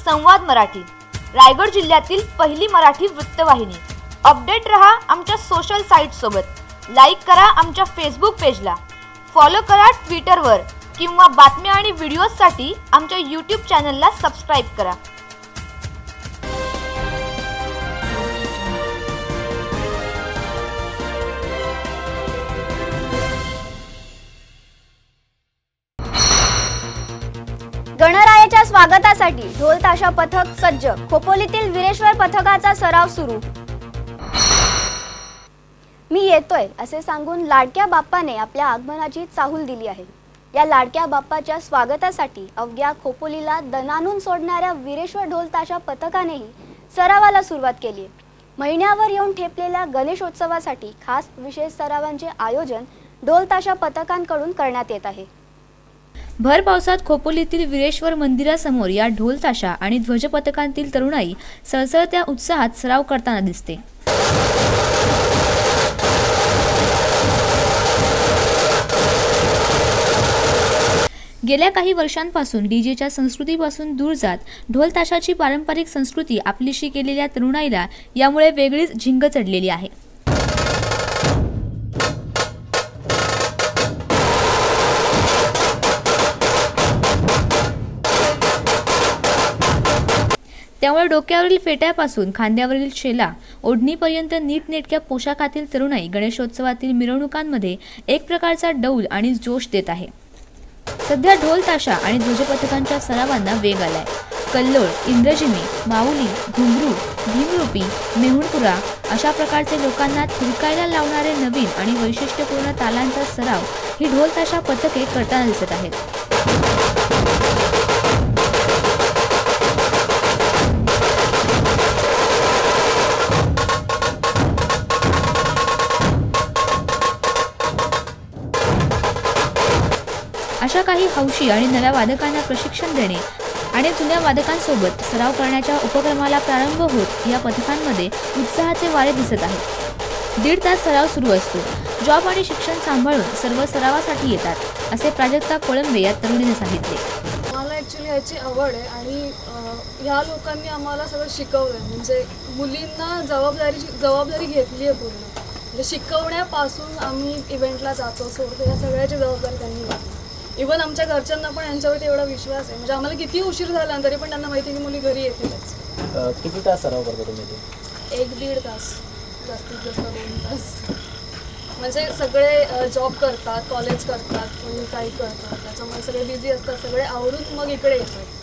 संवाद मराठी, रायगड जिल्ह्यातील पहिली मराठी वृत्तवाहिनी। अपडेट रहा आमच्या सोशल साइट सोबत। लाईक करा आमच्या फेसबुक पेजला, फॉलो करा ट्विटरवर किंवा बातम्या आणि व्हिडिओजसाठी आमच्या यूट्यूब चॅनलला सबस्क्राइब करा। गणरायाच्या स्वागतासाठी ढोल ताशा पथक सज्ज। खोपोलीतील वीरेश्वर पथकाचा सराव सुरू। मी येतोय असे सांगून लाडक्या बाप्पाने आपल्या आगमनाची चाहूल दिली आहे। या लाडक्या बाप्पाच्या स्वागतासाठी अवघ्या खोपोलीला दणाणून सोडणाऱ्या वीरेश्वर ढोल ताशा पथकानेही सरावाला सुरुवात केली आहे। महिन्यावर येऊन ठेपलेल्या गणेशोत्सवासाठी खास विशेष सरावांचे आयोजन ढोल ताशा पथकांकडून करण्यात येत आहे। भर पावसात खोपोलीतील वीरेश्वर मंदिरासमोर या ढोल ताशा आणि ध्वज पथकांतील तरुणाई सळसळत्या उत्साहात सराव करताना दिसते। गेल्या काही वर्षांपासून डीजेच्या संस्कृतीपासून दूर जात ढोल ताशाची पारंपरिक संस्कृती आपलीशी केलेल्या तरुणाईला यामुळे वेगळीच झिंग चढलेली आहे। त्यामुळे डोक्यावरील फेट्यापासून खांद्यावरील शेला ओढणीपर्यंत नीटनेटक्या पोशाखातील तरुणाई गणेशोत्सवातील मिरवणुकांमध्ये एक प्रकारचा डौल आणि जोश देत आहे। सध्या ढोल ताशा आणि ध्वजपथकांच्या सरावांना वेग आलाय। कल्लोळ, इंद्रजिनी, माऊली, घुंगरू, भीमरूपी, मेहुणपुरा अशा प्रकारचे लोकांना थिरकायला लावणारे नवीन आणि वैशिष्ट्यपूर्ण तालांचा सराव ही ढोल ताशा पथके करताना दिसत आहेत। अशा काही हौशी आणि नव्या वादकांना प्रशिक्षण देणे आणि जुन्या वादकांसोबत सराव करण्याच्या उपक्रमाला प्रारंभ होत या पथकांमध्ये उत्साहाचे वारे दिसत आहेत। 1.5 तास सराव सुरू असतो। जॉब आणि शिक्षण सांभाळून सर्व सरावासाठी येतात असे प्राजक्ता कोळंबे या तरुणीने सांगितले। मला ॲक्च्युली याची आवड आहे आणि ह्या लोकांनी आम्हाला सगळं शिकवलं आहे। म्हणजे मुलींना जबाबदारी घेतली आहे पूर्ण। म्हणजे शिकवण्यापासून आम्ही इव्हेंटला जातो सोडतो या सगळ्याची जबाबदारी त्यांनी घेतली। इव्हन आमच्या घरच्यांना पण यांच्यावरती एवढा विश्वास आहे। म्हणजे आम्हाला किती उशीर झाला तरी पण त्यांना माहिती की मुली घरी येतीलच। किती तास सराव करतो तुम्ही? 1-1.5 तास, जास्तीत जास्त 2 तास। म्हणजे सगळे जॉब करतात, कॉलेज करतात, कोणी काही करतात, त्याच्यामुळे सगळे बिझी असतात। सगळे आवरून मग इकडे येतात।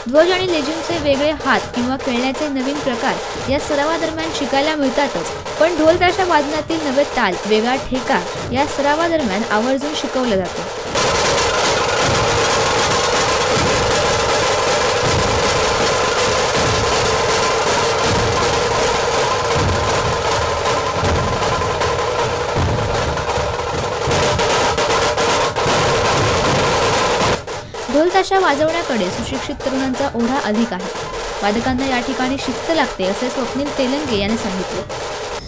ध्वज आणि लेझिमचे वेगळे हात किंवा खेळण्याचे नवीन प्रकार या सरावादरम्यान शिकायला मिळतातच, पण ढोल ताशा वादनातील नवे ताल, वेगळा ठेका या सरावादरम्यान आवर्जून शिकवलं जातं। ढोल ताशा वाजवण्याकडे सुशिक्षित तरुणांचा ओढा अधिक आहे। वादकांना या ठिकाणी शिस्त लागते असे स्वप्नील तेलंगे यांनी सांगितले।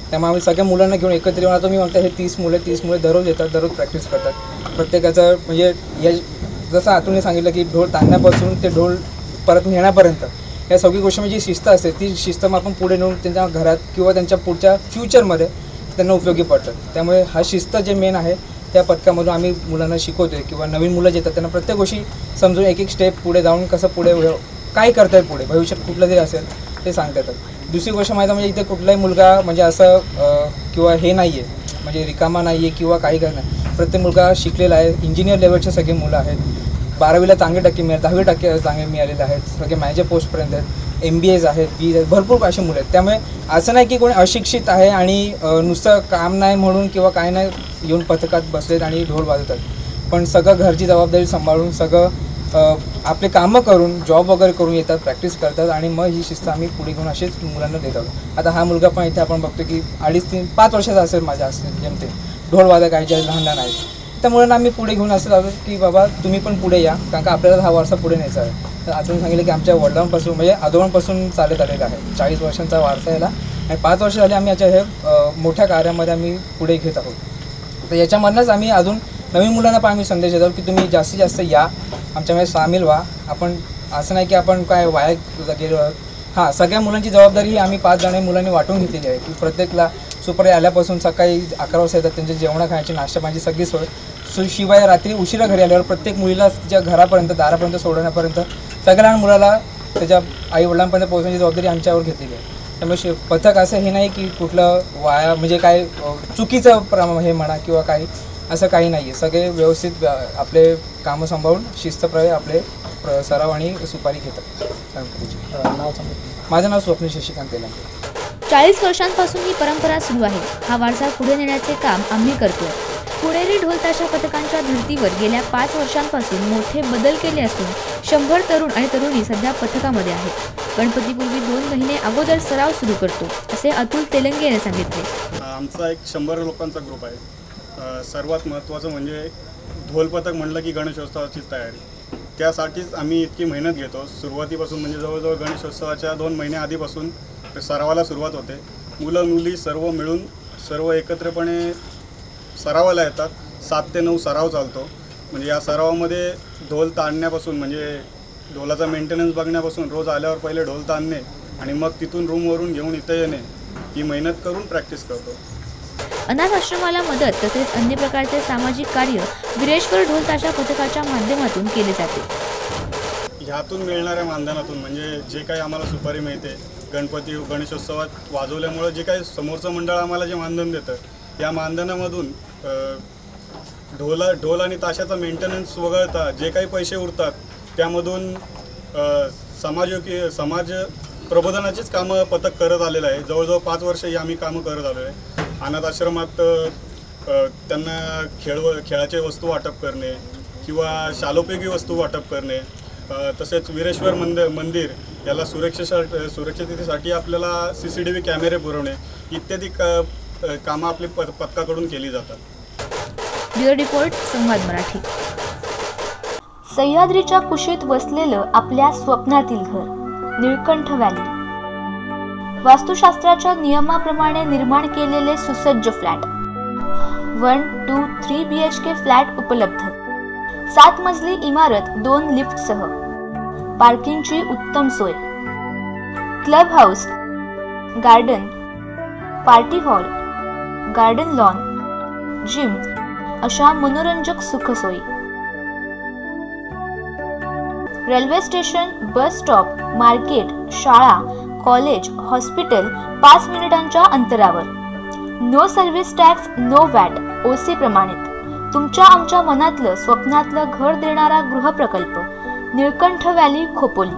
त्यामुळे आम्ही सगळ्या मुलांना घेऊन एकत्र येऊन आता मी म्हणतो हे 30 मुले दररोज येतात, दररोज प्रॅक्टिस करतात। प्रत्येकाचं म्हणजे या जसं आतून सांगितलं की ढोल ताणण्यापासून ते ढोल परत नेण्यापर्यंत या सगळी गोष्ट म्हणजे शिस्त असते, ती शिस्त मग आपण पुढे नेऊन त्यांच्या घरात किंवा त्यांच्या पुढच्या फ्युचरमध्ये त्यांना उपयोगी पडतात। त्यामुळे हा शिस्त जे मेन आहे त्या पथकामधून आम्ही मुलांना शिकवतोय किंवा नवीन मुलं जे येतात त्यांना प्रत्येक गोष्टी समजून एक स्टेप पुढे जाऊन कसं पुढे काय करता येईल, पुढे भविष्यात कुठलं जे असेल ते सांगता येतात। दुसरी गोष्ट माहिती म्हणजे इथे कुठलाही मुलगा म्हणजे असं किंवा हे नाही आहे म्हणजे रिकामा नाही आहे किंवा काही नाही। प्रत्येक मुलगा शिकलेला आहे। इंजिनियर लेवलचे सगळे मुलं आहेत। 12वीला चांगले टक्के मिळाले, 10% चांगले मिळालेले आहेत। सगळे मॅनेजर पोस्टपर्यंत आहेत, MBAs आहेत, BA आहेत, भरपूर असे मुलं आहेत। त्यामुळे असं नाही की कोणी अशिक्षित आहे आणि नुसतं काम नाही म्हणून किंवा काय नाही येऊन पथकात बसलेत आणि ढोल वाजवतात, पण सगळं घरची जबाबदारी सांभाळून सगळं आपले कामं करून जॉब वगैरे करून येतात, प्रॅक्टिस करतात आणि मग ही शिस्त आम्ही पुढे घेऊन असेच मुलांना देत आहोत। आता हा मुलगा पण इथे आपण बघतो की 2.5-3-5 वर्षाचा असेल माझ्या असेल जेमते ढोल वादक आहे, ज्या लहान आहेत। त्या मुलांना आम्ही पुढे घेऊन असं लावतो की बाबा तुम्ही पण पुढे या, कारण का आपल्याला हा वारसा पुढे न्यायचा आहे। तर आतून सांगितलं की आमच्या वडिलांपासून म्हणजे आजोबांपासून चालत आलेला आहे। 40 वर्षांचा वारसा याला आणि 5 वर्ष झाले आम्ही याच्या हे मोठ्या कार्यामध्ये आम्ही पुढे घेत आहोत। तर याच्यामधनंच आम्ही अजून नवीन मुलांना पण आम्ही संदेश देतो की तुम्ही जास्तीत जास्त या, आमच्यामध्ये सामील व्हा, आपण असं नाही की आपण काय वाया गेलो. हां, सगळ्या मुलांची जबाबदारी ही आम्ही 5 जण मुलांनी वाटून घेतलेली आहे की प्रत्येकला सुपारी आल्यापासून सकाळी 11 वाजता येतात, त्यांच्या जेवणा खाण्याची नाश्ता पाण्याची सगळी सोय. शिवाय रात्री उशिरा घरी आल्यावर प्रत्येक मुलीला तिच्या घरापर्यंत दारापर्यंत सोडण्यापर्यंत सगळ्या लहान मुलाला त्याच्या आईवडिलांपर्यंत पोहोचण्याची जबाबदारी आमच्यावर घेतलेली आहे. त्यामुळे पथक असं हे नाही की कुठलं वाया म्हणजे काय चुकीचं हे म्हणा किंवा काही असं काही नाही आहे. सगळे व्यवस्थित आपले कामं सांभाळून शिस्तप्रमाणे आपले सराव आणि सुपारी घेतात. माझं नाव स्वप्नील शशिकांत तेलंगे. 40 वर्षांपासून ही परंपरा सुरू आहे. हा वारसा पुढे नेण्याचे काम आम्ही करतोय. पुणेरी ढोल ताशा पथकांच्या धर्तीवर गेल्या 5 वर्षांपासून मोठे बदल केले असून 100 तरुण आणि तरुणी सध्या पथकामध्ये आहेत. गणपतीपूर्वी 2 महिने अगोदर सराव सुरू करतो, असे अतुल तेलंगे यांनी सांगितले. आमचा एक 100 लोकांचा ग्रुप आहे. सर्वात महत्त्वाचं म्हणजे ढोल पथक म्हणलं की गणेशोत्सवाची तयारी. त्यासाठीच आम्ही इतकी मेहनत घेतो. सुरुवातीपासून म्हणजे जवळजवळ गणेशोत्सवाच्या 2 महिने आधीपासून सरावाला सुरुवात होते. मुलं मुली सर्व मिळून सर्व एकत्रपणे सरावाला येतात. 7 ते 9 सराव चालतो. म्हणजे या सरावामध्ये ढोल ताणण्यापासून म्हणजे ढोलाचा मेंटेनन्स बघण्यापासून रोज आल्यावर पहिले ढोल ताणणे आणि मग तिथून रूमवरून घेऊन इथे येणे ही मेहनत करून प्रॅक्टिस करतो. अनाथ आश्रमाला मदत तसेच अन्य प्रकारचे सामाजिक कार्य विरेश्वर ढोल ताशा पथकाच्या माध्यमातून केले जाते. ह्यातून मिळणाऱ्या मानधनातून म्हणजे जे काही आम्हाला सुपारी मिळते गणेशोत्सवात वाजवल्यामुळे जे काही समोरचं मंडळ आम्हाला जे मानधन देतं या मानधनामधून ढोल आणि ताशाचा मेंटेनन्स वगळता जे काही पैसे उरतात त्यामधून समाज प्रबोधनाचीच कामं पथक करत आलेलं आहे. जवळजवळ 5 वर्ष ही आम्ही कामं करत आलो आहे. अनाथ आश्रमात त्यांना खेळाचे वस्तू वाटप करणे किंवा शालोपयोगी वस्तू वाटप करणे, तसेच विरेश्वर मंदिर याला सुरक्षिततेसाठी आपल्याला CCTV कॅमेरे पुरवणे इत्यादी कामं आपली पथकाकडून केली जातात. ब्युरो रिपोर्ट, संवाद मराठी. सह्याद्रीच्या कुशीत वसलेलं आपल्या स्वप्नातील घर निळकंठ व्हॅली. वास्तुशास्त्राच्या नियमाप्रमाणे निर्माण केलेले सुसज्ज फ्लॅट. 1, 2, 3 BHK फ्लॅट उपलब्ध. 7 मजली इमारत 2 लिफ्टसह. पार्किंगची उत्तम सोय. Club house, garden, party hall, garden lawn, gym अशा मनोरंजक सुखसोयी. Railway station, bus stop, market, शाळा, कॉलेज, हॉस्पिटल 5 मिनिटांच्या अंतरावर. No service tax, no VAT, OC प्रमाणित. तुमच्या आमच्या मनातलं स्वप्नातलं घर देणारा गृहप्रकल्प निळकंठ व्हॅली खोपोली.